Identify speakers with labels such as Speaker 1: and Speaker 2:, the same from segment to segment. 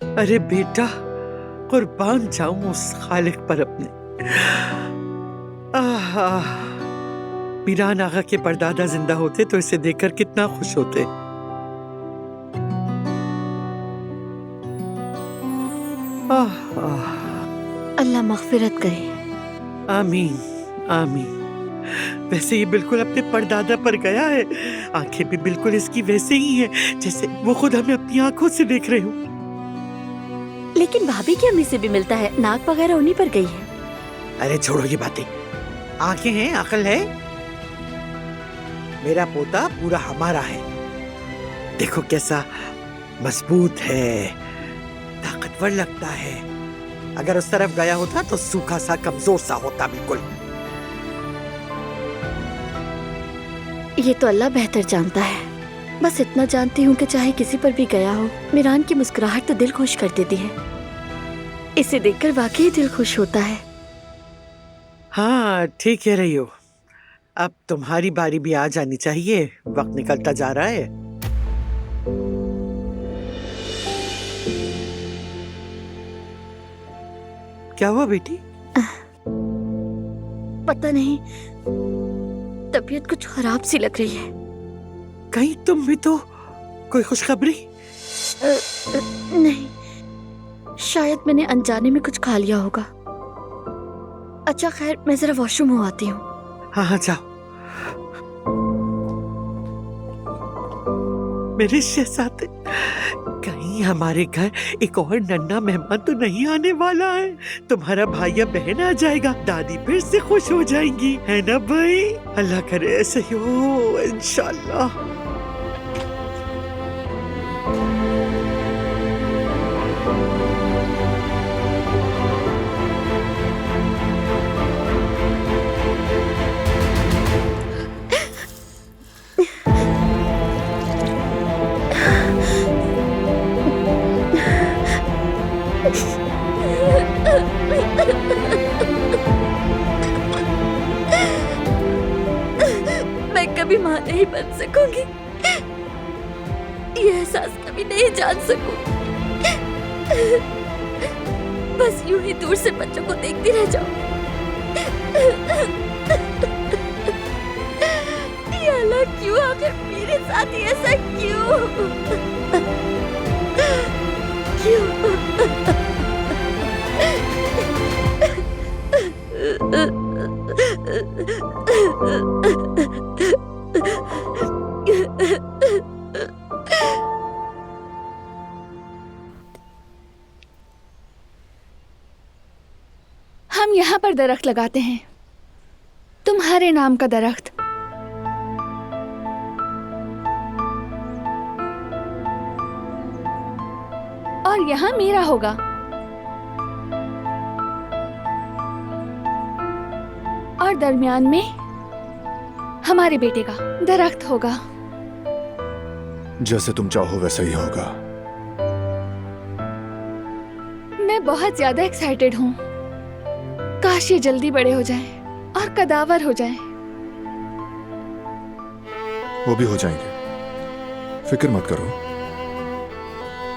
Speaker 1: अरे बेटा, कुर्बान जाऊं उस खालिक पर अपने। आह, मीरान आगा के परदादा जिंदा होते तो इसे देखकर कितना खुश होते। आह, आह,
Speaker 2: अल्लाह मग़फ़िरत करे।
Speaker 1: आमीन आमीन। वैसे ये बिल्कुल अपने परदादा पर गया है। आंखें भी बिल्कुल इसकी वैसे ही हैं जैसे वो खुद हमें अपनी आंखों से देख रहे हो।
Speaker 2: लेकिन भाभी की अम्मी से भी मिलता है, नाक वगैरह उन्हीं पर गई है।
Speaker 1: अरे छोड़ो ये बातें, आंखें हैं, अकल है। मेरा पोता पूरा हमारा है। देखो कैसा मजबूत है, ताकतवर लगता है। अगर उस तरफ गया होता तो सूखा सा कमजोर सा होता बिल्कुल।
Speaker 2: ये तो अल्लाह बेहतर जानता है। बस इतना जानती हूँ कि चाहे किसी पर भी गया हो, मीरान की मुस्कुराहट तो दिल खुश कर देती है। इसे देखकर वाकई दिल खुश होता है।
Speaker 1: हाँ ठीक कह रही हो। अब तुम्हारी बारी भी आ जानी चाहिए, वक्त निकलता जा रहा है। क्या हुआ बेटी?
Speaker 2: पता नहीं, तबीयत कुछ खराब सी लग रही है।
Speaker 1: कहीं तुम भी तो कोई खुशखबरी?
Speaker 2: नहीं, शायद मैंने अनजाने में कुछ खा लिया होगा। अच्छा खैर, मैं जरा वॉशरूम हो आती हूँ।
Speaker 1: हाँ हाँ जाओ। मेरे शहजादे, कहीं हमारे घर एक और नन्हा मेहमान तो नहीं आने वाला है? तुम्हारा भाई या बहन आ जाएगा, दादी फिर से खुश हो जाएंगी, है ना भाई? अल्लाह करे ऐसे ही हो इंशाल्लाह।
Speaker 2: मैं कभी माँ नहीं बन सकूंगी, ये एहसास कभी नहीं जान सकूंगी। बस यूं ही दूर से बच्चों को देखती रह जाऊं। या अल्लाह, क्यों आखिर मेरे साथ ही ऐसा क्यों? क्यों?
Speaker 3: हम यहाँ पर दरख्त लगाते हैं, तुम्हारे नाम का दरख्त। और यहाँ मेरा होगा। और दरमियान में हमारे बेटे का दरख्त होगा।
Speaker 4: जैसे तुम चाहो वैसा ही होगा।
Speaker 3: मैं बहुत ज्यादा एक्साइटेड हूँ। काश ये जल्दी बड़े हो जाएं और कदावर हो जाएं।
Speaker 4: वो भी हो जाएंगे, फिक्र मत करो।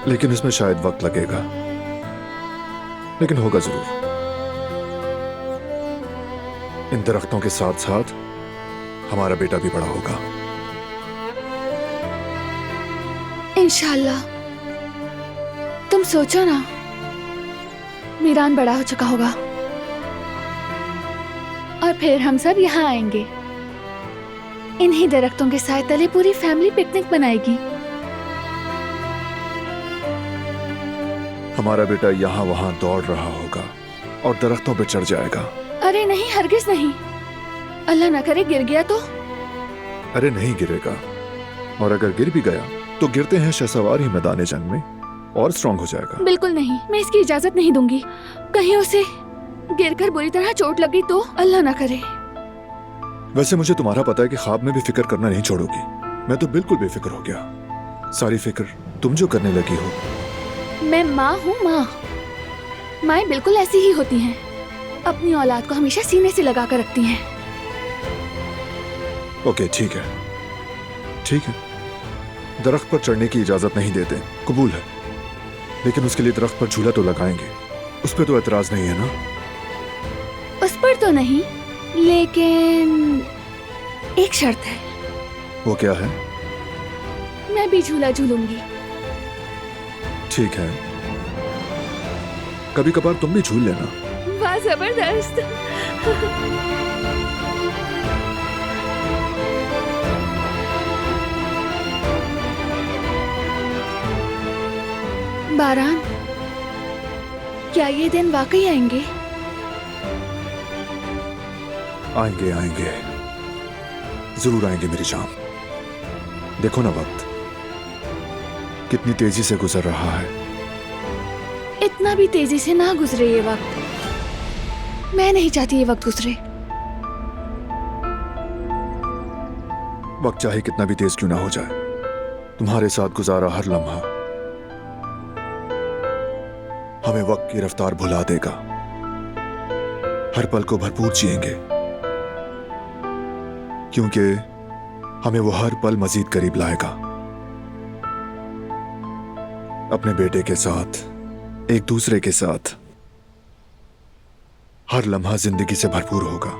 Speaker 4: लेकिन इसमें शायद वक्त लगेगा, लेकिन होगा जरूर। इन दरख्तों के साथ साथ हमारा बेटा भी बड़ा होगा
Speaker 3: इंशाल्लाह। तुम सोचो ना, मीरान बड़ा हो चुका होगा और फिर हम सब यहाँ आएंगे। इन्हीं दरख्तों के साए तले पूरी फैमिली पिकनिक मनाएगी।
Speaker 4: हमारा बेटा यहाँ वहां दौड़ रहा होगा और दरख्तों पे चढ़ जाएगा।
Speaker 3: अरे नहीं, हरगिज नहीं। अल्लाह ना करे गिर गया तो?
Speaker 4: अरे नहीं गिरेगा, और अगर गिर भी गया तो गिरते हैं शहसवार ही मैदान जंग में, और स्ट्रांग हो जाएगा।
Speaker 3: बिल्कुल नहीं, मैं इसकी इजाजत नहीं दूंगी। कहीं उसे गिरकर बुरी तरह चोट लगी तो? अल्लाह ना करे।
Speaker 4: वैसे मुझे तुम्हारा पता है कि ख्वाब में भी फिक्र करना नहीं छोड़ोगी। मैं तो बिल्कुल बेफिक्र हो गया। सारी फिक्र तुम जो करने लगी हो।
Speaker 3: मैं माँ हूँ, माँ। माएँ बिल्कुल ऐसी ही होती हैं, अपनी औलाद को हमेशा सीने से लगा कर रखती हैं।
Speaker 4: ओके ठीक है, ठीक है। दरख्त पर चढ़ने की इजाजत नहीं देते, कबूल है। लेकिन उसके लिए दरख्त पर झूला तो लगाएंगे, उस पर तो एतराज नहीं है ना?
Speaker 3: उस पर तो नहीं, लेकिन एक शर्त है।
Speaker 4: वो क्या है?
Speaker 3: मैं भी झूला झूलूंगी।
Speaker 4: ठीक है, कभी कभार तुम भी झूल लेना।
Speaker 3: वाह, जबरदस्त। बारान, क्या ये दिन वाकई आएंगे?
Speaker 4: आएंगे आएंगे, जरूर आएंगे मेरी जान। देखो ना वक्त कितनी तेजी से गुजर रहा है।
Speaker 3: इतना भी तेजी से ना गुजरे ये वक्त। मैं नहीं चाहती ये वक्त गुजरे।
Speaker 4: वक्त चाहे कितना भी तेज क्यों ना हो जाए, तुम्हारे साथ गुजारा हर लम्हा हमें वक्त की रफ्तार भुला देगा। हर पल को भरपूर जिएंगे, क्योंकि हमें वो हर पल मजीद करीब लाएगा। अपने बेटे के साथ, एक दूसरे के साथ हर लम्हा जिंदगी से भरपूर होगा।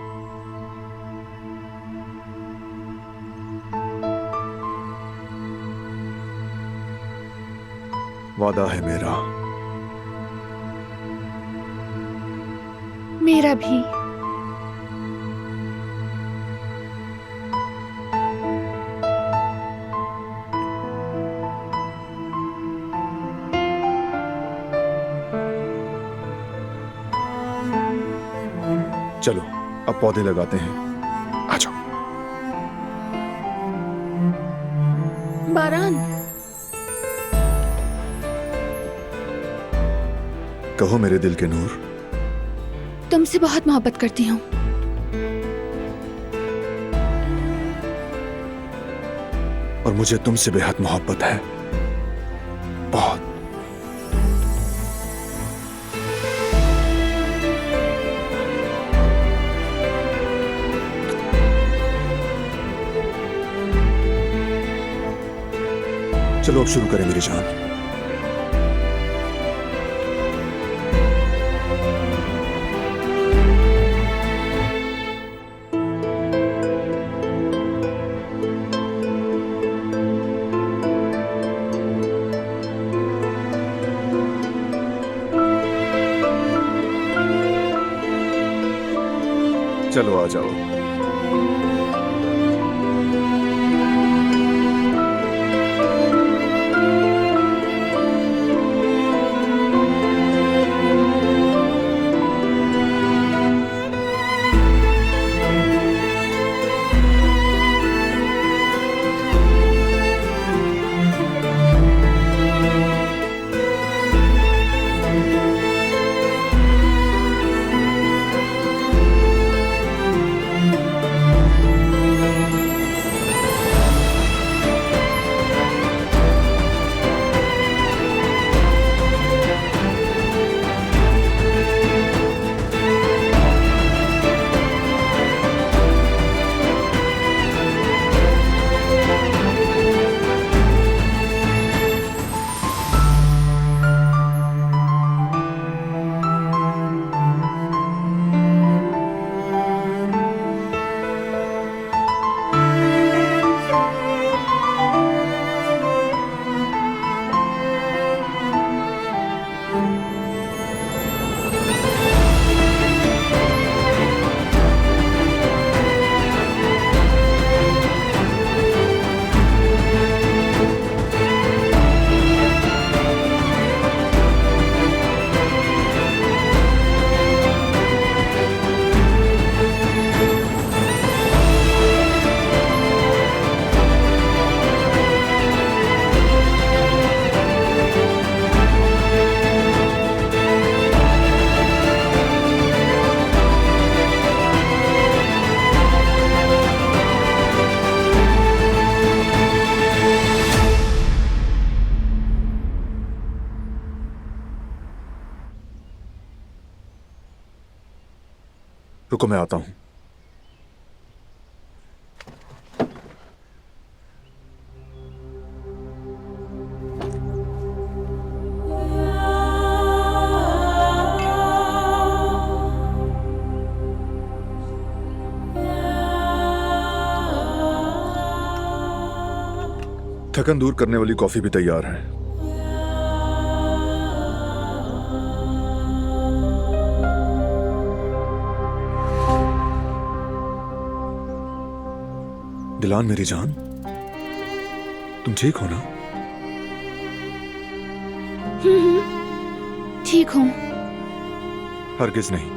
Speaker 4: वादा है मेरा।
Speaker 3: मेरा भी।
Speaker 4: चलो अब पौधे लगाते हैं, आ जाओ।
Speaker 3: बारान,
Speaker 4: कहो मेरे दिल के नूर।
Speaker 3: तुमसे बहुत मोहब्बत करती हूँ।
Speaker 4: और मुझे तुमसे बेहद मोहब्बत है, बहुत। चलो अब शुरू करें मेरी जान। चलो आ जाओ। रुको मैं आता हूं। थकन दूर करने वाली कॉफी भी तैयार है। दिलान मेरी जान, तुम ठीक हो ना?
Speaker 3: ठीक हूँ।
Speaker 4: हरगिज नहीं,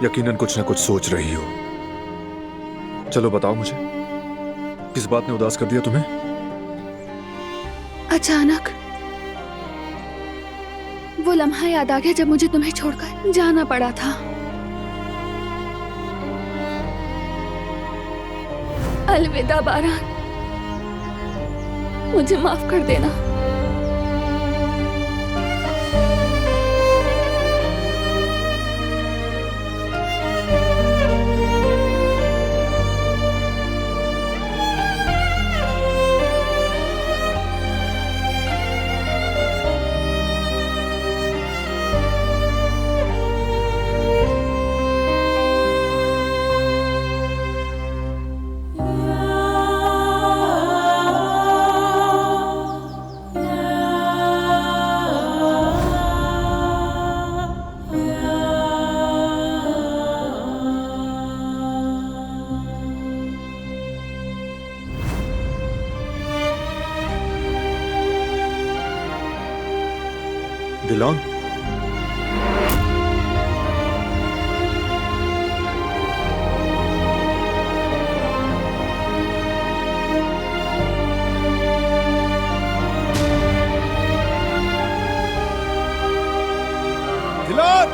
Speaker 4: यकीनन कुछ ना कुछ सोच रही हो। चलो बताओ मुझे, किस बात ने उदास कर दिया तुम्हें?
Speaker 3: अचानक वो लम्हा याद आ गया जब मुझे तुम्हें छोड़कर जाना पड़ा था। अलविदा बारान, मुझे माफ कर देना।
Speaker 4: दिलान, दिलान,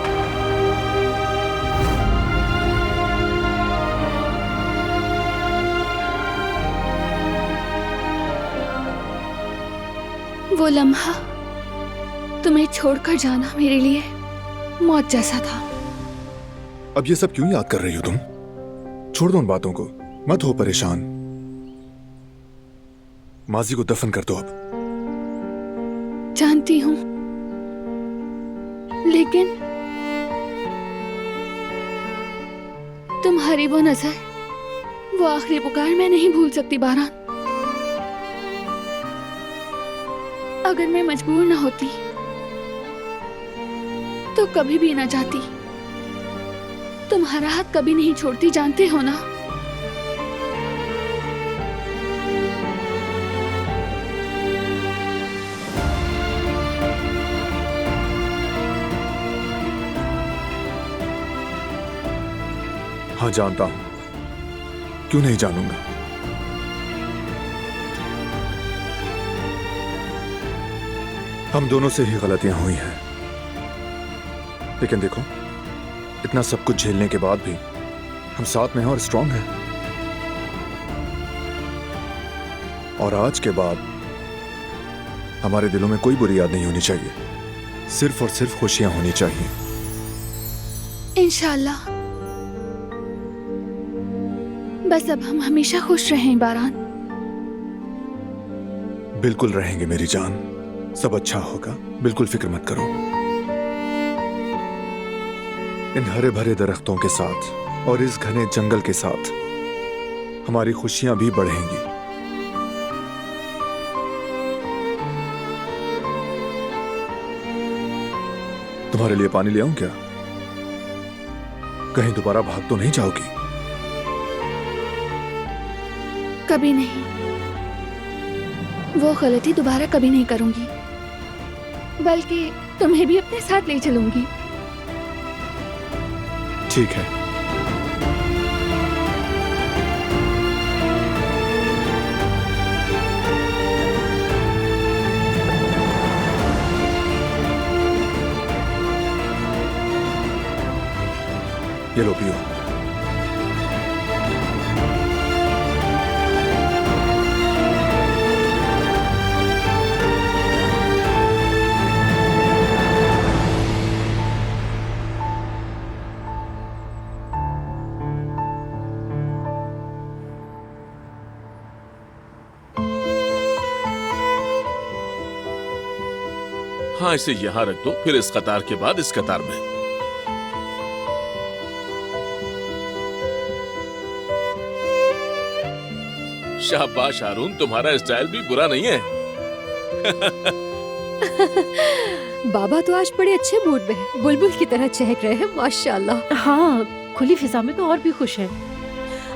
Speaker 3: वो लम्हा तुम्हें छोड़कर जाना मेरे लिए मौत जैसा था।
Speaker 4: अब ये सब क्यों याद कर रही हो तुम? छोड़ दो उन बातों को, मत हो परेशान। माजी को दफन कर दो अब।
Speaker 3: जानती हूँ, लेकिन तुम्हारी वो नजर, वो आखिरी पुकार मैं नहीं भूल सकती बारान। अगर मैं मजबूर ना होती तो कभी भी ना जाती। तुम्हारा हाथ कभी नहीं छोड़ती, जानते हो ना?
Speaker 4: हाँ जानता हूं, क्यों नहीं जानूंगा। हम दोनों से ही गलतियां हुई हैं, लेकिन देखो, इतना सब कुछ झेलने के बाद भी हम साथ में हैं और स्ट्रांग हैं। और आज के बाद हमारे दिलों में कोई बुरी याद नहीं होनी चाहिए, सिर्फ और सिर्फ खुशियां होनी चाहिए।
Speaker 3: इंशाल्लाह। बस अब हम हमेशा खुश रहें बारान।
Speaker 4: बिल्कुल रहेंगे मेरी जान, सब अच्छा होगा, बिल्कुल फिक्र मत करो। इन हरे भरे दरख्तों के साथ और इस घने जंगल के साथ हमारी खुशियां भी बढ़ेंगी। तुम्हारे लिए पानी ले आऊं क्या? कहीं दोबारा भाग तो नहीं जाओगी?
Speaker 3: कभी नहीं, वो गलती दोबारा कभी नहीं करूंगी, बल्कि तुम्हें भी अपने साथ ले चलूंगी।
Speaker 4: ठीक है। ये लो पियो।
Speaker 5: हाँ, इसे यहाँ रख दो, फिर इस कतार के बाद इस कतार में। शाबाश हारून, तुम्हारा स्टाइल भी बुरा नहीं है।
Speaker 6: बाबा तो आज बड़े अच्छे मूड में है, बुलबुल की तरह चहक रहे हैं माशाल्लाह।
Speaker 7: हाँ, खुली फिजा में तो और भी खुश है।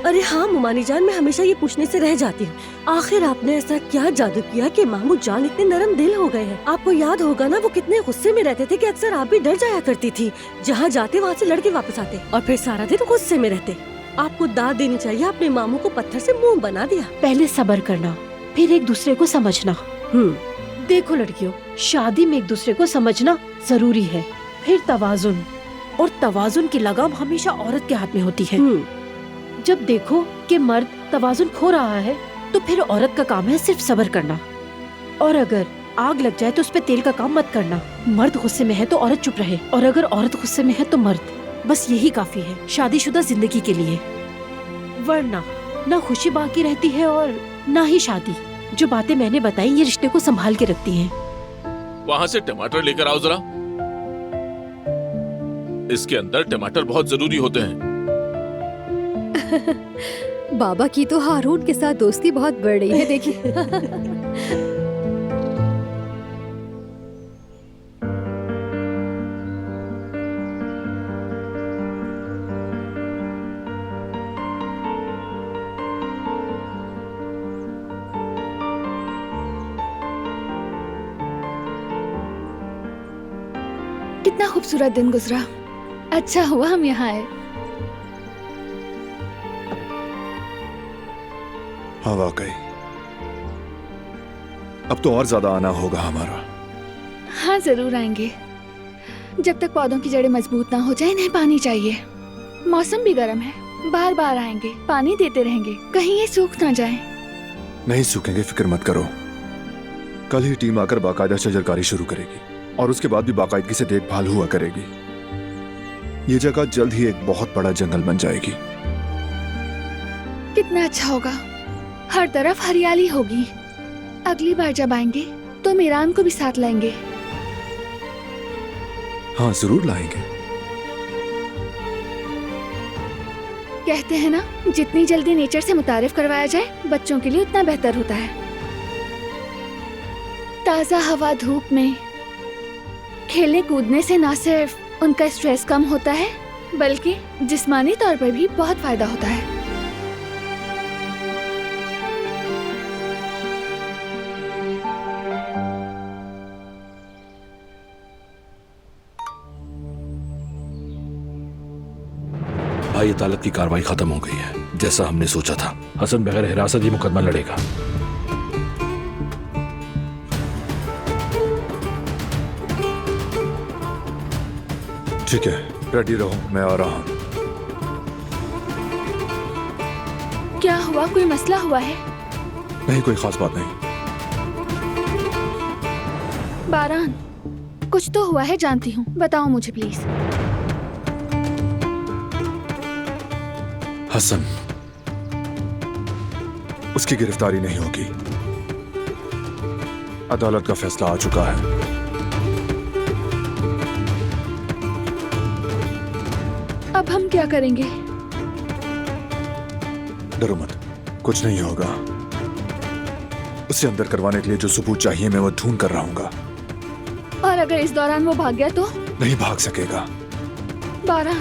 Speaker 8: अरे हाँ मुमानी जान, मैं हमेशा ये पूछने से रह जाती हूँ, आखिर आपने ऐसा क्या जादू किया कि महमूद जान इतने नरम दिल हो गए हैं? आपको याद होगा ना, वो कितने गुस्से में रहते थे कि अक्सर आप भी डर जाया करती थी। जहाँ जाते वहाँ से लड़के वापस आते और फिर सारा दिन गुस्से में रहते। आपको दाद देनी चाहिए, आपने मामू को पत्थर से मुंह बना दिया।
Speaker 7: पहले सब्र करना, फिर एक दूसरे को समझना। देखो लड़कियों, शादी में एक दूसरे को समझना जरूरी है, फिर तवाजुन, और तवाजुन की लगाम हमेशा औरत के हाथ में होती है। जब देखो कि मर्द तवाजुन खो रहा है तो फिर औरत का काम है सिर्फ सब्र करना, और अगर आग लग जाए तो उस पे तेल का काम मत करना। मर्द गुस्से में है तो औरत चुप रहे, और अगर औरत गुस्से में है तो मर्द। बस यही काफी है शादीशुदा जिंदगी के लिए, वरना ना खुशी बाकी रहती है और ना ही शादी। जो बातें मैंने बताई ये रिश्ते को संभाल के रखती हैं।
Speaker 5: वहाँ से टमाटर लेकर आओ जरा, इसके अंदर टमाटर बहुत जरूरी होते हैं।
Speaker 6: बाबा की तो हारून के साथ दोस्ती बहुत बढ़ रही है, देखिए।
Speaker 3: कितना खूबसूरत दिन गुजरा। अच्छा हुआ हम यहाँ आए।
Speaker 4: हाँ वाकई, अब तो और ज्यादा आना होगा हमारा।
Speaker 3: हाँ जरूर आएंगे, जब तक पौधों की जड़ें मजबूत ना हो जाए इन्हें पानी चाहिए। मौसम भी गर्म है, बार बार आएंगे, पानी देते रहेंगे, कहीं ये सूख ना जाए।
Speaker 4: नहीं सूखेंगे, फिक्र मत करो। कल ही टीम आकर बाकायदा शजरकारी शुरू करेगी और उसके बाद भी बाकायदगी से देखभाल हुआ करेगी। ये जगह जल्द ही एक बहुत बड़ा जंगल बन जाएगी।
Speaker 3: कितना अच्छा होगा, हर तरफ हरियाली होगी। अगली बार जब आएंगे तो मीरान को भी साथ लाएंगे।
Speaker 4: हाँ जरूर लाएंगे।
Speaker 3: कहते हैं ना, जितनी जल्दी नेचर से मुतारिफ करवाया जाए बच्चों के लिए उतना बेहतर होता है। ताज़ा हवा धूप में खेलने कूदने से न सिर्फ उनका स्ट्रेस कम होता है बल्कि जिस्मानी तौर पर भी बहुत फायदा होता है।
Speaker 9: भाई अदालत की कार्रवाई खत्म हो गई है, जैसा हमने सोचा था। हसन बगैर हिरासत ही मुकदमा लड़ेगा।
Speaker 4: ठीक है, रेडी रहो, मैं आ रहा हूँ।
Speaker 3: क्या हुआ, कोई मसला हुआ है?
Speaker 4: नहीं, कोई खास बात नहीं।
Speaker 3: बारान, कुछ तो हुआ है, जानती हूँ, बताओ मुझे प्लीज।
Speaker 4: हसन, उसकी गिरफ्तारी नहीं होगी। अदालत का फैसला आ चुका है।
Speaker 3: अब हम क्या करेंगे?
Speaker 4: डरो मत, कुछ नहीं होगा। उसे अंदर करवाने के लिए जो सबूत चाहिए मैं वो ढूंढ कर रहूंगा।
Speaker 3: और अगर इस दौरान वो भाग गया तो?
Speaker 4: नहीं भाग सकेगा।
Speaker 3: बारान,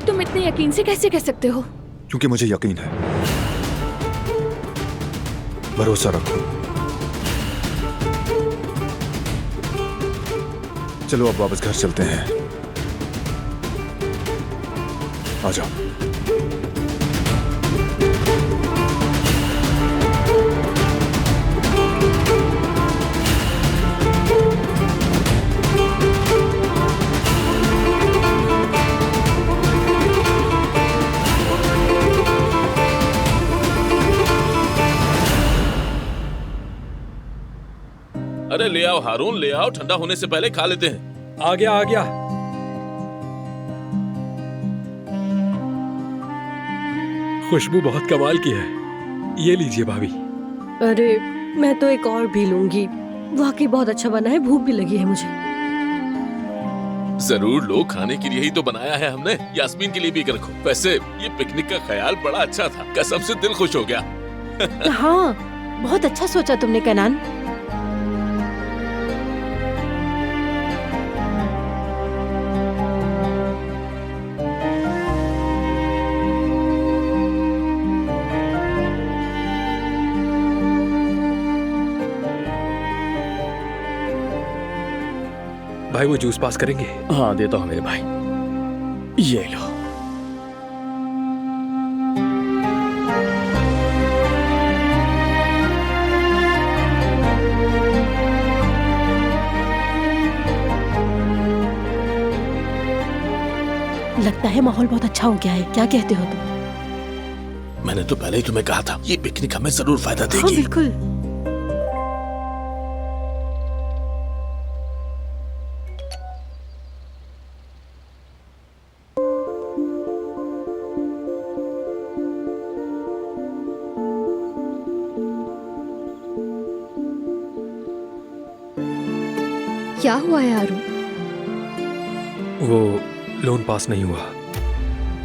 Speaker 3: तुम इतने यकीन से कैसे कह सकते हो?
Speaker 4: क्योंकि मुझे यकीन है। भरोसा रखो। चलो अब वापस घर चलते हैं। आ जाओ।
Speaker 5: अरे ले आओ हारून, ले आओ, ठंडा होने से पहले खा लेते हैं।
Speaker 9: आ गया आ गया। खुशबू बहुत कमाल की है, ये लीजिए भाभी।
Speaker 8: अरे मैं तो एक और भी लूंगी, वाकई बहुत अच्छा बना है, भूख भी लगी है मुझे।
Speaker 5: जरूर लो, खाने के लिए ही तो बनाया है हमने। यास्मीन के लिए भी रखो। वैसे ये पिकनिक का ख्याल बड़ा अच्छा था, कसम से दिल खुश हो गया।
Speaker 7: हाँ, बहुत अच्छा सोचा तुमने कनान।
Speaker 9: भाई वो जूस पास करेंगे?
Speaker 10: हाँ देता हूँ मेरे भाई, ये लो।
Speaker 7: लगता है माहौल बहुत अच्छा हो गया है, क्या कहते हो तुम?
Speaker 5: मैंने तो पहले ही तुम्हें कहा था ये पिकनिक हमें जरूर फायदा
Speaker 7: हाँ
Speaker 5: देगी।
Speaker 7: बिल्कुल।
Speaker 6: क्या हुआ है आरू?
Speaker 9: वो लोन पास नहीं हुआ।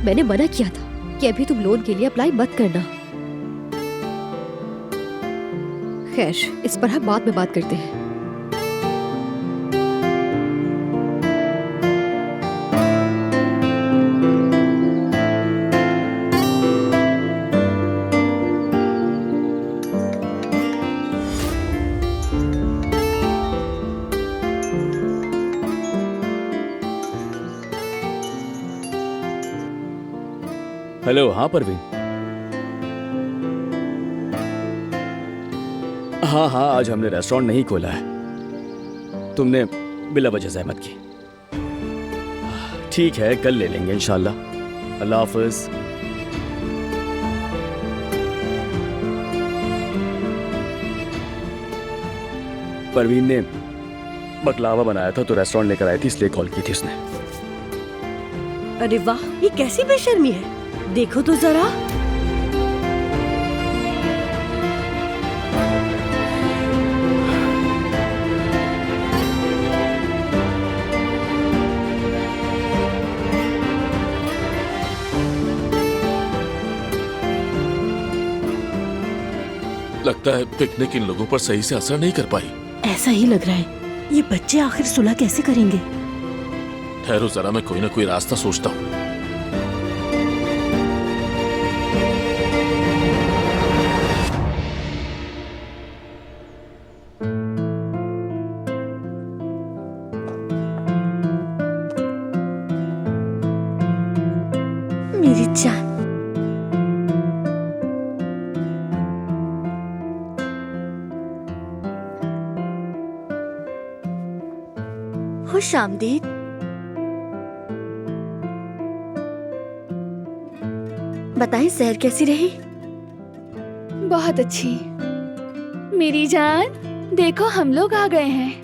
Speaker 6: मैंने मना किया था कि अभी तुम लोन के लिए अप्लाई मत करना। खैर, इस पर हम बाद में बात करते हैं।
Speaker 10: हेलो, हाँ परवीन। हाँ हाँ, आज हमने रेस्टोरेंट नहीं खोला है। तुमने बिला वजह ज़हमत की। ठीक है, कल ले लेंगे इंशाल्लाह। अल्लाह हाफ़िज़। परवीन ने बकलावा बनाया था तो रेस्टोरेंट लेकर आई थी, इसलिए कॉल की थी उसने।
Speaker 8: अरे वाह, ये कैसी बेशर्मी है, देखो तो जरा।
Speaker 5: लगता है पिकनिक इन लोगों पर सही से असर नहीं कर पाई।
Speaker 8: ऐसा ही लग रहा है। ये बच्चे आखिर सुलह कैसे करेंगे?
Speaker 5: ठहरो जरा, मैं कोई ना कोई रास्ता सोचता हूँ।
Speaker 2: मेरी जान, खुश आमदीद। बताएं सैर कैसी रही?
Speaker 3: बहुत अच्छी। मेरी जान, देखो हम लोग आ गए हैं।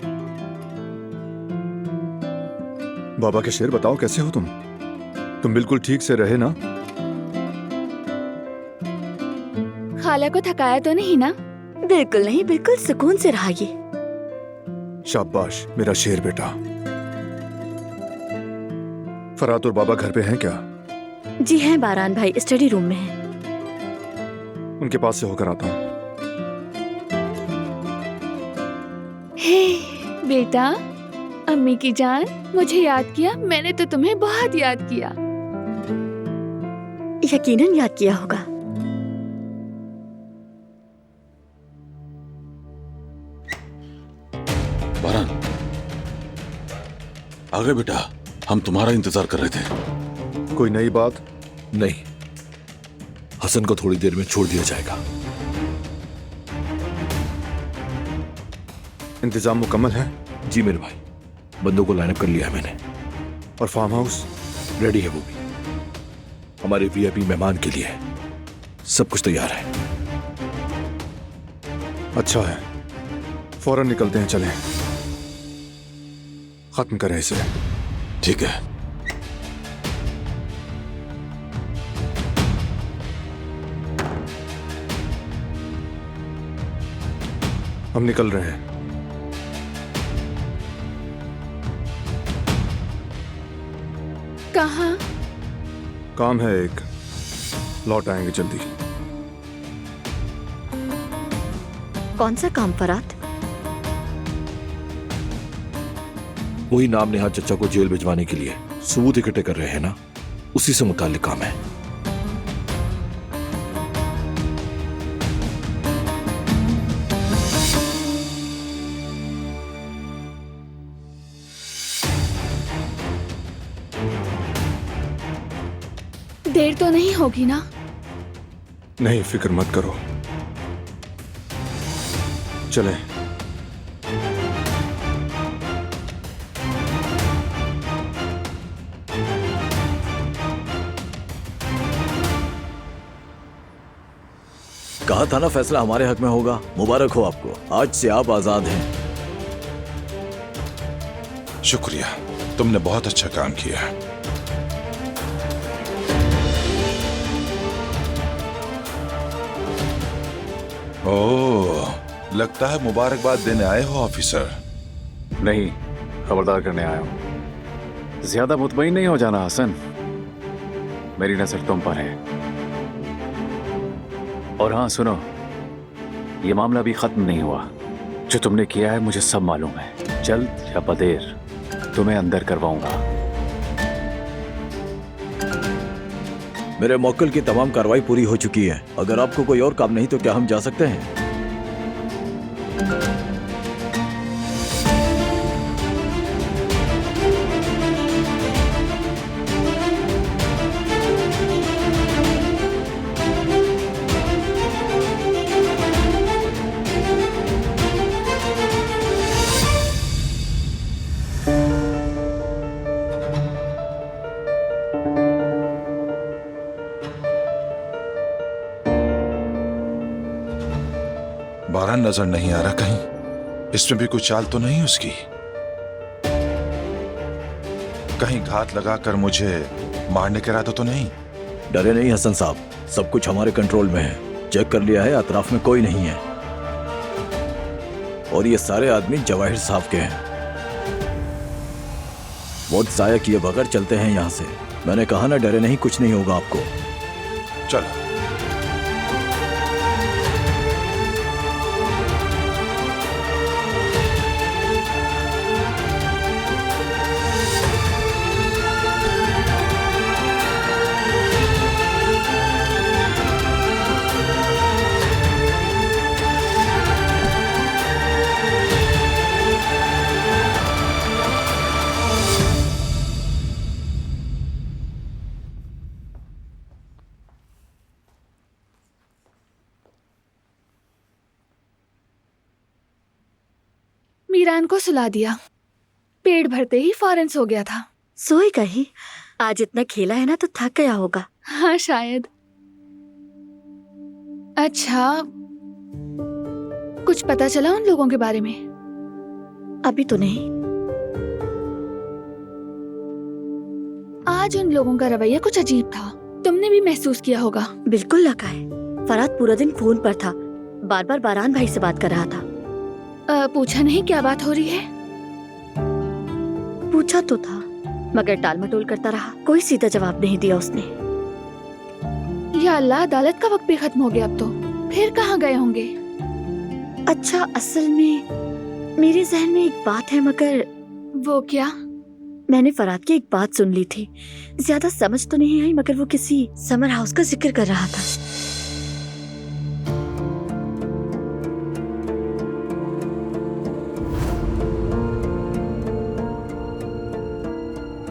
Speaker 4: बाबा के शेर, बताओ कैसे हो तुम? तुम बिल्कुल ठीक से रहे ना?
Speaker 3: खाला को थकाया तो नहीं ना?
Speaker 2: बिल्कुल नहीं, बिल्कुल सुकून से रहा ये।
Speaker 4: शाबाश मेरा शेर बेटा। फरात और बाबा घर पे हैं क्या?
Speaker 2: जी हैं, बारान भाई स्टडी रूम में हैं।
Speaker 4: उनके पास से होकर आता हूँ।
Speaker 3: हे बेटा, अम्मी की जान, मुझे याद किया? मैंने तो तुम्हें बहुत याद किया।
Speaker 2: यकीनन याद किया होगा।
Speaker 5: बारान, आ गए बेटा, हम तुम्हारा इंतजार कर रहे थे।
Speaker 4: कोई नई बात?
Speaker 9: नहीं, हसन को थोड़ी देर में छोड़ दिया जाएगा।
Speaker 4: इंतजाम मुकम्मल है?
Speaker 9: जी मेरे भाई, बंदों को लाइनअप कर लिया है मैंने।
Speaker 4: और फार्म हाउस?
Speaker 9: रेडी है वो भी, हमारे वीआईपी मेहमान के लिए सब कुछ तैयार है।
Speaker 4: अच्छा है, फौरन निकलते हैं, चलें। खत्म करें इसे।
Speaker 5: ठीक है।
Speaker 4: हम निकल रहे हैं।
Speaker 3: कहाँ?
Speaker 4: काम है एक, लौट आएंगे जल्दी।
Speaker 2: कौन सा काम फरात?
Speaker 9: वही नाम नेहा चचा को जेल भिजवाने के लिए सबूत इकट्ठे कर रहे हैं ना, उसी से मुताल्लिक काम है।
Speaker 3: देर तो नहीं होगी ना?
Speaker 4: नहीं, फिक्र मत करो, चलें।
Speaker 10: कहा था ना फैसला हमारे हक में होगा। मुबारक हो आपको, आज से आप आजाद हैं।
Speaker 11: शुक्रिया, तुमने बहुत अच्छा काम किया। ओह, लगता है मुबारकबाद देने आए हो ऑफिसर।
Speaker 12: नहीं, खबरदार करने आया हूं। ज्यादा मुतमईन नहीं हो जाना हसन, मेरी नजर तुम पर है। और हाँ सुनो, ये मामला अभी खत्म नहीं हुआ। जो तुमने किया है मुझे सब मालूम है। जल्द या बदेर तुम्हें अंदर करवाऊंगा।
Speaker 10: मेरे मौक्किल की तमाम कार्रवाई पूरी हो चुकी है। अगर आपको कोई और काम नहीं तो क्या हम जा सकते हैं?
Speaker 11: बारह नजर नहीं आ रहा कहीं, इसमें भी कोई चाल तो नहीं उसकी? कहीं घात लगाकर मुझे मारने का इरादा तो नहीं?
Speaker 10: डरे नहीं हसन साहब, सब कुछ हमारे कंट्रोल में है। चेक कर लिया है, अतराफ में कोई नहीं है। और ये सारे आदमी जवाहिर साहब के हैं। वक्त जाया किए बगैर चलते हैं यहाँ से। मैंने कहा ना, डरे नहीं, कुछ नहीं होगा आपको।
Speaker 11: चलो।
Speaker 3: मीरान को सुला दिया, पेट भरते ही फौरन सो गया था।
Speaker 2: सोएगा ही, आज इतना खेला है ना तो थक गया होगा।
Speaker 3: हाँ शायद। अच्छा, कुछ पता चला उन लोगों के बारे में?
Speaker 2: अभी तो नहीं।
Speaker 3: आज उन लोगों का रवैया कुछ अजीब था, तुमने भी महसूस किया होगा।
Speaker 2: बिल्कुल लगा है। फरात पूरा दिन फोन पर था, बार बार बारान भाई से बात कर रहा था।
Speaker 3: पूछा नहीं क्या बात हो रही है?
Speaker 2: पूछा तो था, मगर टाल मटोल करता रहा। कोई सीधा जवाब नहीं दिया उसने।
Speaker 3: या अल्लाह, अदालत का वक्त भी खत्म हो गया अब तो। फिर कहाँ गए होंगे?
Speaker 2: अच्छा, असल में मेरे जहन में एक बात है, मगर
Speaker 3: वो क्या?
Speaker 2: मैंने फरात की एक बात सुन ली थी, ज्यादा समझ तो नहीं आई, मगर वो किसी समर हाउस का जिक्र कर रहा था।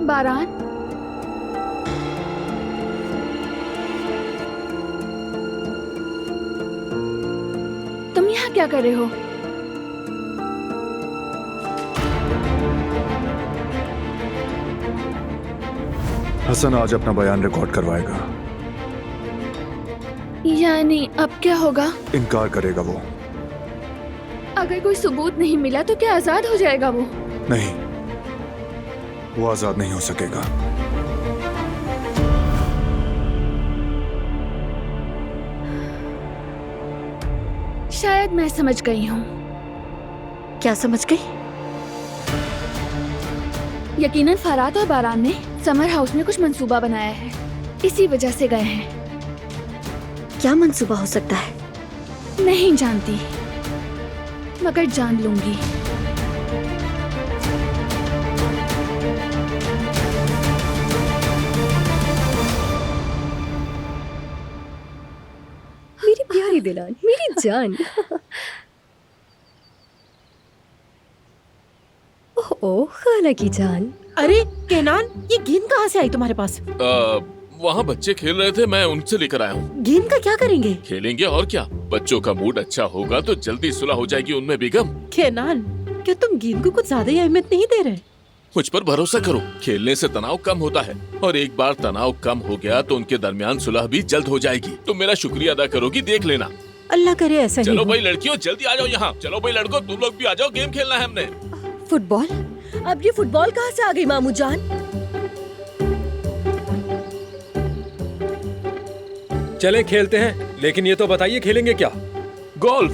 Speaker 3: बारान, तुम यहाँ क्या कर रहे हो?
Speaker 4: हसन आज अपना बयान रिकॉर्ड करवाएगा।
Speaker 3: यानी अब क्या होगा?
Speaker 4: इनकार करेगा वो।
Speaker 3: अगर कोई सबूत नहीं मिला तो क्या आजाद हो जाएगा वो?
Speaker 4: नहीं, वो आजाद नहीं हो सकेगा।
Speaker 3: शायद मैं समझ गई हूँ।
Speaker 2: क्या समझ गई?
Speaker 3: यकीनन फरात और बारान ने समर हाउस में कुछ मंसूबा बनाया है, इसी वजह से गए हैं।
Speaker 2: क्या मंसूबा हो सकता है?
Speaker 3: नहीं जानती, मगर जान लूंगी।
Speaker 6: मेरी प्यारी दिलान, मेरी जान। ओह खाला की जान।
Speaker 7: अरे केनान, ये गेंद कहाँ से आई तुम्हारे पास?
Speaker 5: वहाँ बच्चे खेल रहे थे, मैं उनसे लेकर आया हूँ।
Speaker 7: गेंद का क्या करेंगे?
Speaker 5: खेलेंगे और क्या। बच्चों का मूड अच्छा होगा तो जल्दी सुलह हो जाएगी उनमें बेगम।
Speaker 7: केनान, क्या तुम गेंद को कुछ ज्यादा ही अहमियत नहीं दे रहे?
Speaker 5: मुझ पर भरोसा करो, खेलने से तनाव कम होता है और एक बार तनाव कम हो गया तो उनके दरमियान सुलह भी जल्द हो जाएगी। तुम मेरा शुक्रिया अदा करोगी, देख लेना।
Speaker 7: अल्लाह करे ऐसा ही
Speaker 5: चलो
Speaker 7: हो।
Speaker 5: भाई लड़कियों, जल्दी आ जाओ यहाँ। चलो भाई लड़कों, तुम लोग भी आ जाओ, गेम खेलना है हमने।
Speaker 8: फुटबॉल? अब ये फुटबॉल कहाँ से आ गई मामू जान?
Speaker 9: चलें खेलते हैं, लेकिन ये तो बताइए खेलेंगे क्या?
Speaker 5: गोल्फ।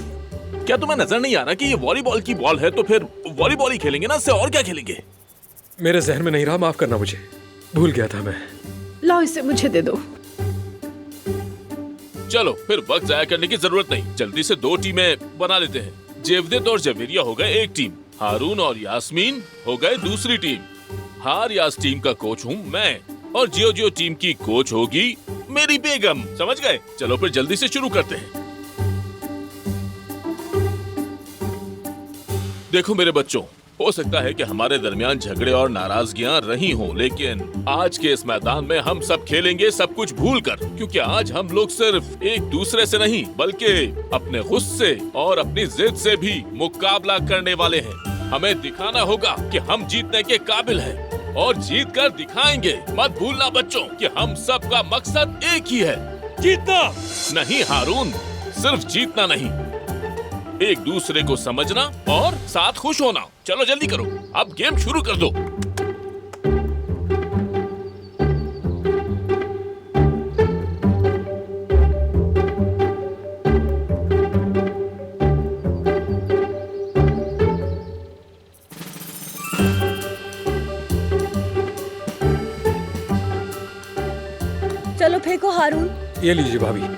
Speaker 5: क्या तुम्हें नजर नहीं आ रहा कि ये वॉलीबॉल की बॉल है? तो फिर वॉलीबॉल ही खेलेंगे ना, इससे और क्या खेलेंगे?
Speaker 9: मेरे जहन में नहीं रहा, माफ करना मुझे, भूल गया था मैं।
Speaker 7: लाओ इसे मुझे दे दो।
Speaker 5: चलो फिर वक्त जाया करने की जरूरत नहीं, जल्दी से 2 टीमें बना लेते हैं। जेवदेत और जवेरिया हो गए एक टीम, हारून और यास्मीन हो गए दूसरी टीम। हार यास टीम का कोच हूँ मैं और जियो जियो टीम की कोच होगी मेरी बेगम। समझ गए? चलो फिर जल्दी से शुरू करते हैं। देखो मेरे बच्चों, हो सकता है कि हमारे दरमियान झगड़े और नाराजगियां रही हों, लेकिन आज के इस मैदान में हम सब खेलेंगे सब कुछ भूलकर, क्योंकि आज हम लोग सिर्फ एक दूसरे से नहीं बल्कि अपने गुस्से और अपनी जिद से भी मुकाबला करने वाले हैं। हमें दिखाना होगा कि हम जीतने के काबिल हैं और जीत कर दिखाएंगे। मत भूलना बच्चों कि हम सब का मकसद एक ही है, जीतना। नहीं हारून, सिर्फ जीतना नहीं, एक दूसरे को समझना और साथ खुश होना। चलो जल्दी करो, अब गेम शुरू कर दो।
Speaker 8: चलो फेंको हारून।
Speaker 9: ये लीजिए भाभी।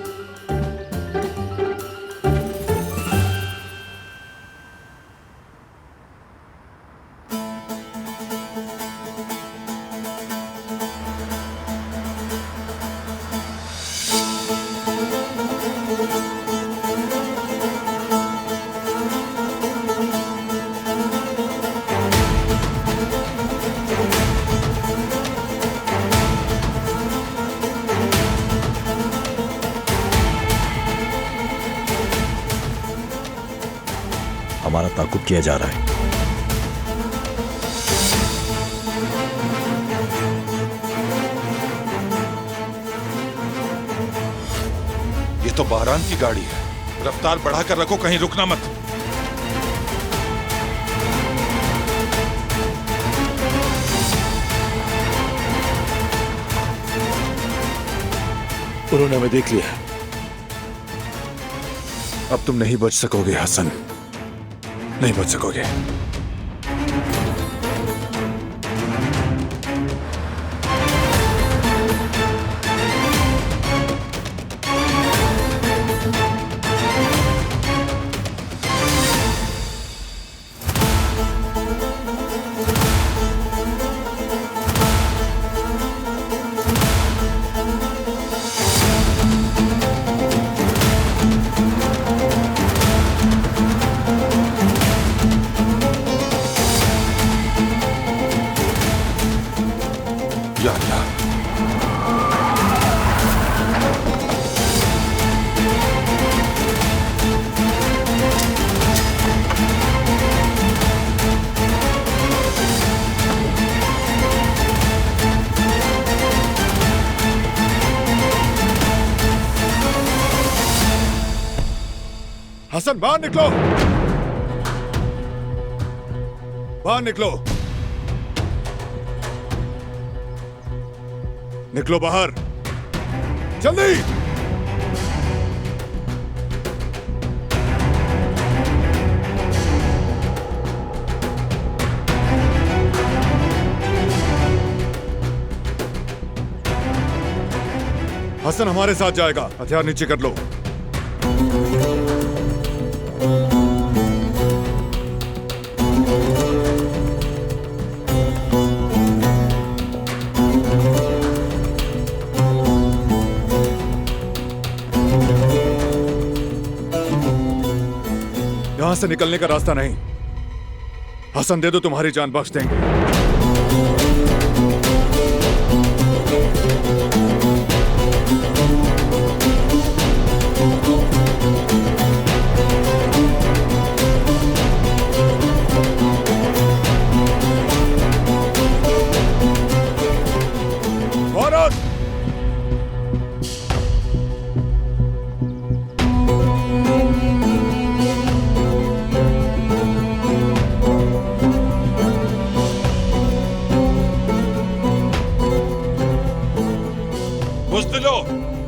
Speaker 10: हमारा ताकुब किया जा रहा है।
Speaker 11: ये तो बहरान की गाड़ी है, रफ्तार बढ़ाकर रखो, कहीं रुकना मत।
Speaker 4: उन्होंने हमें देख लिया। अब तुम नहीं बच सकोगे हसन, नहीं बच सकोगे। या अल्लाह, हसन बाहर निकलो, बाहर निकलो, निकलो बाहर, जल्दी। हसन हमारे साथ जाएगा, हथियार नीचे कर लो। से निकलने का रास्ता नहीं। हसन दे दो, तुम्हारी जान बख्श देंगे।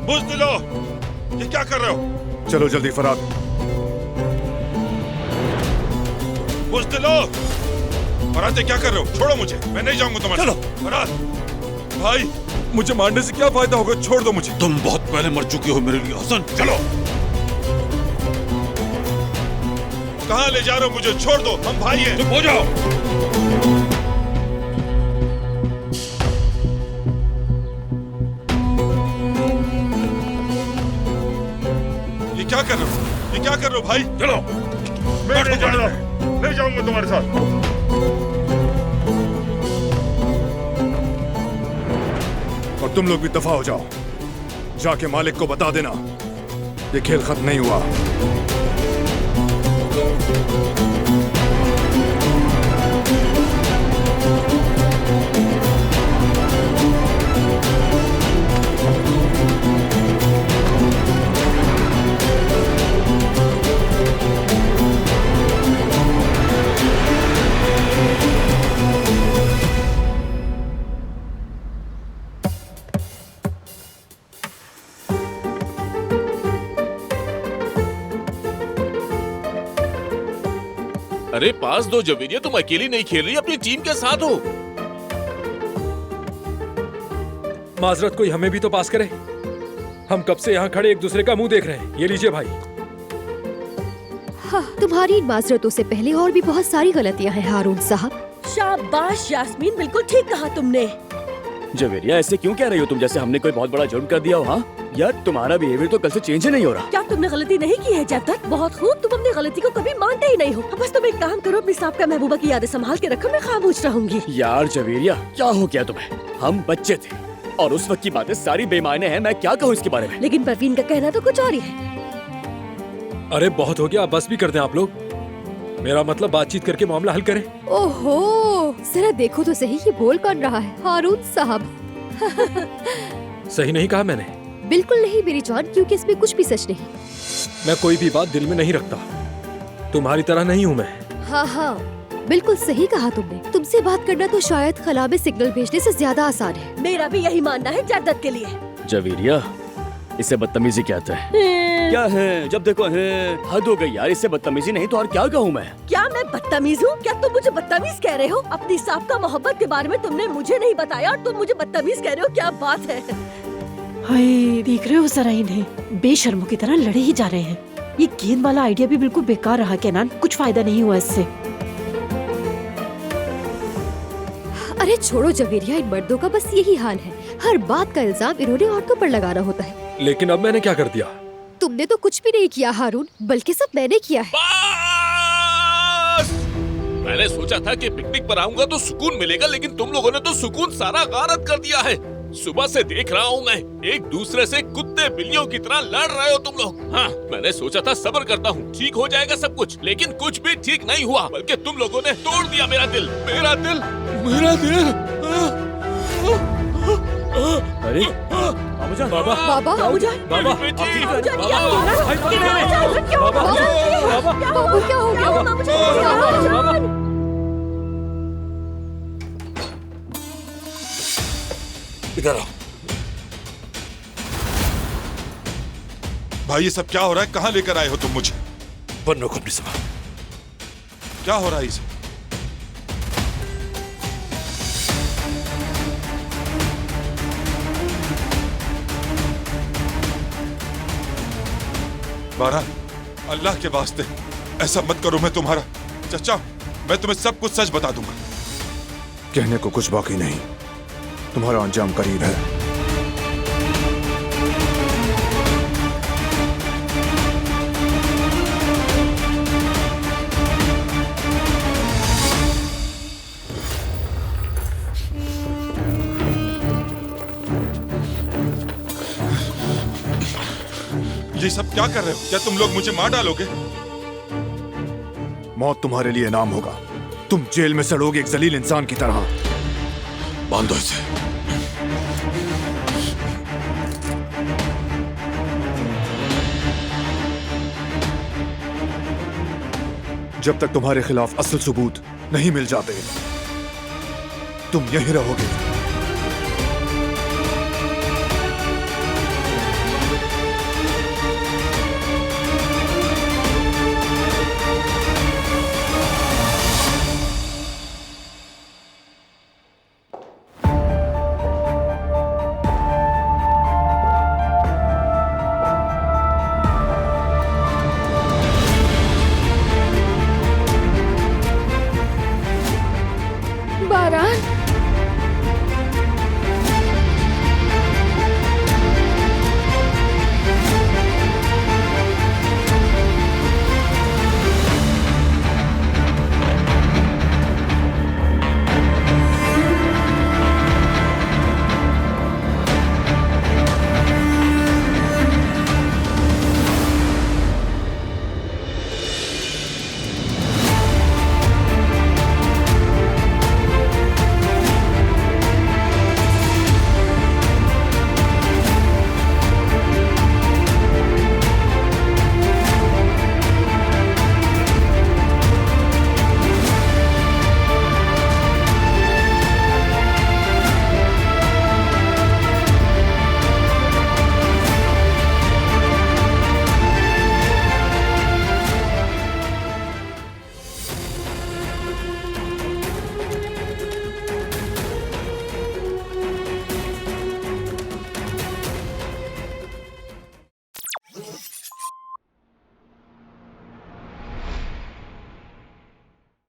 Speaker 11: बुज़दिलो, ये क्या कर रहे हो?
Speaker 4: चलो जल्दी फराद।
Speaker 11: बुज़दिलो, फराद ये क्या कर रहे हो? छोड़ो मुझे, मैं नहीं जाऊंगा तुम्हारे। चलो फराद भाई, मुझे मारने से क्या फायदा होगा? छोड़ दो मुझे।
Speaker 13: तुम बहुत पहले मर चुके हो मेरे लिए हसन।
Speaker 11: चलो। कहाँ ले जा रहे हो मुझे? छोड़ दो, हम भाई हैं।
Speaker 13: तुम हो जाओ।
Speaker 11: क्या कर रहे हो? ये क्या कर रहे हो भाई?
Speaker 13: चलो।
Speaker 11: मैं नहीं जाऊंगा, नहीं जाऊंगा तुम्हारे साथ।
Speaker 4: और तुम लोग भी दफा हो जाओ। जाके मालिक को बता देना ये खेल खत्म नहीं हुआ।
Speaker 5: अरे पास दो जवेरिया, तुम अकेली नहीं खेल रही, अपनी टीम के साथ हो।
Speaker 9: माजरत कोई हमें भी तो पास करे। हम कब से यहाँ खड़े एक दूसरे का मुंह देख रहे हैं। ये लीजिए भाई।
Speaker 6: हाँ, तुम्हारी इन माजरतों से पहले और भी बहुत सारी गलतियाँ हैं हारून साहब।
Speaker 8: शाबाश यास्मीन, बिल्कुल ठीक कहा तुमने।
Speaker 14: जवेरिया ऐसे क्यों कह रही हो तुम, जैसे हमने कोई बहुत बड़ा जुर्म कर दिया हो? हाँ यार, तुम्हारा बिहेवियर तो कल से चेंज ही नहीं हो रहा।
Speaker 8: क्या तुमने गलती नहीं की है जद्दत? बहुत खूब, तुम अपनी गलती को कभी मानते ही नहीं हो। बस तुम एक काम करो, अपनी साहब महबूबा की यादें संभाल के रखो, मैं खामोश रहूंगी।
Speaker 14: यार जवेरिया, क्या हो गया तुम्हें? हम बच्चे थे और उस वक्त की बातें सारी बेमायने हैं। मैं क्या कहूँ इसके बारे में?
Speaker 8: लेकिन परवीन का कहना तो कुछ और ही है।
Speaker 9: अरे बहुत हो गया, बस भी कर दें आप लोग। मेरा मतलब बातचीत करके मामला हल करें।
Speaker 6: ओहो, जरा देखो तो सही, ये बोल कौन रहा है? हारून साहब।
Speaker 9: सही नहीं कहा मैंने?
Speaker 6: बिल्कुल नहीं मेरी जान, क्योंकि इसमें कुछ भी सच नहीं।
Speaker 9: मैं कोई भी बात दिल में नहीं रखता। तुम्हारी तरह नहीं हूँ मैं।
Speaker 6: हाँ हाँ, बिल्कुल सही कहा तुमने। तुमसे बात करना तो शायद खला में सिग्नल भेजने से ज्यादा आसान है।
Speaker 8: मेरा भी यही मानना है जद्दत के लिए।
Speaker 14: जवेरिया, इसे बदतमीजी कहते हैं। क्या है? जब देखो है। हद हो गई यार, इससे बदतमीजी नहीं तो और क्या कहूँ मैं?
Speaker 8: क्या मैं बदतमीज हूँ? क्या तुम मुझे बदतमीज कह रहे हो? अपनी साहब का मोहब्बत के बारे में तुमने मुझे नहीं बताया और तुम मुझे बदतमीज कह रहे हो? क्या बात है?
Speaker 7: हाय, देख रहे हो जरा, इन्हें बेशर्मों की तरह लड़े ही जा रहे हैं। ये गेंद वाला आइडिया भी बिल्कुल बेकार रहा केनान, कुछ फायदा नहीं हुआ इससे।
Speaker 6: अरे छोड़ो जवेरिया, इन मर्दों का बस यही हाल है। हर बात का इल्जाम इन्होंने औरतों पर लगाना होता है।
Speaker 9: लेकिन अब मैंने क्या कर दिया?
Speaker 6: तुमने तो कुछ भी नहीं किया हारून, बल्कि सब मैंने किया है।
Speaker 5: मैंने सोचा था कि पिकनिक पर आऊंगा तो सुकून मिलेगा, लेकिन तुम लोगों ने तो सुकून सारा गारत कर दिया है। सुबह से देख रहा हूँ मैं, एक दूसरे से कुत्ते बिल्लियों की तरह लड़ रहे हो तुम लोग। हाँ, मैंने सोचा था सब्र करता हूँ, ठीक हो जाएगा सब कुछ, लेकिन कुछ भी ठीक नहीं हुआ, बल्कि तुम लोगों ने तोड़ दिया मेरा दिल, मेरा दिल, मेरा दिल।
Speaker 14: अरे
Speaker 6: बाबा, बाबा,
Speaker 9: बाबा,
Speaker 6: क्या हो गया?
Speaker 13: इधर आओ।
Speaker 11: भाई ये सब क्या हो रहा है? कहाँ लेकर आए हो तुम मुझे?
Speaker 13: बन्नों को अपनी संभाल।
Speaker 11: क्या हो रहा है इसे? बारह, अल्लाह के वास्ते ऐसा मत करो। मैं तुम्हारा चचा, मैं तुम्हें सब कुछ सच बता दूंगा।
Speaker 4: कहने को कुछ बाकी नहीं, तुम्हारा अंजाम करीब है।
Speaker 11: ये सब क्या कर रहे हो? क्या तुम लोग मुझे मार डालोगे?
Speaker 4: मौत तुम्हारे लिए इनाम होगा। तुम जेल में सड़ोगे एक जलील इंसान की तरह।
Speaker 13: बांधो इसे।
Speaker 4: जब तक तुम्हारे खिलाफ असल सबूत नहीं मिल जाते तुम यहीं रहोगे।
Speaker 3: बारान,